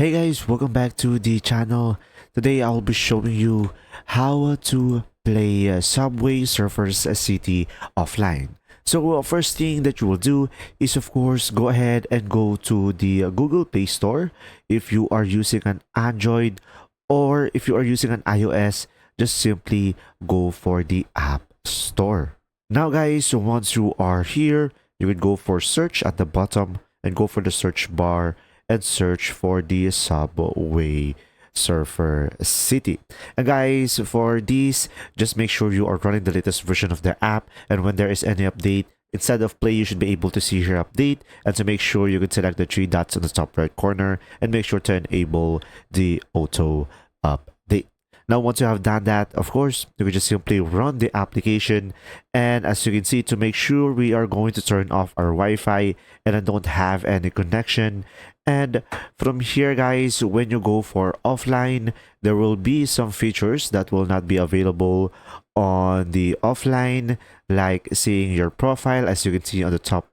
Hey guys, welcome back to the channel. Today I'll be showing you how to play Subway Surfers City offline. So first thing that you will do is of course go ahead and go to the Google Play Store if you are using an Android, or if you are using an iOS, just simply go for the App Store. Now guys, so once you are here, you would go for search at the bottom and go for the search bar and search for the Subway Surfer City. And guys, for this, just make sure you are running the latest version of the app, and when there is any update, instead of play, you should be able to see here update, and to make sure you can select the three dots on the top right corner and make sure to enable the auto update. Now, once you have done that, of course, you can just simply run the application. And as you can see, to make sure we are going to turn off our Wi-Fi and I don't have any connection. And from here, guys, when you go for offline, there will be some features that will not be available on the offline, like seeing your profile, as you can see on the top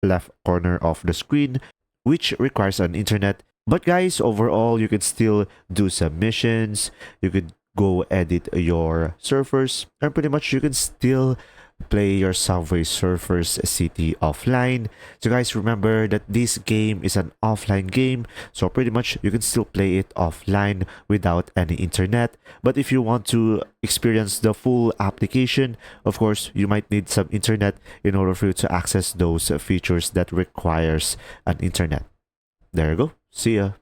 left corner of the screen, which requires an internet. But guys, overall, you can still do submissions, you could go edit your surfers, and pretty much you can still play your Subway Surfers City offline. So guys, remember that this game is an offline game, so pretty much you can still play it offline without any internet. But if you want to experience the full application, of course, you might need some internet in order for you to access those features that requires an internet. There you go. See ya.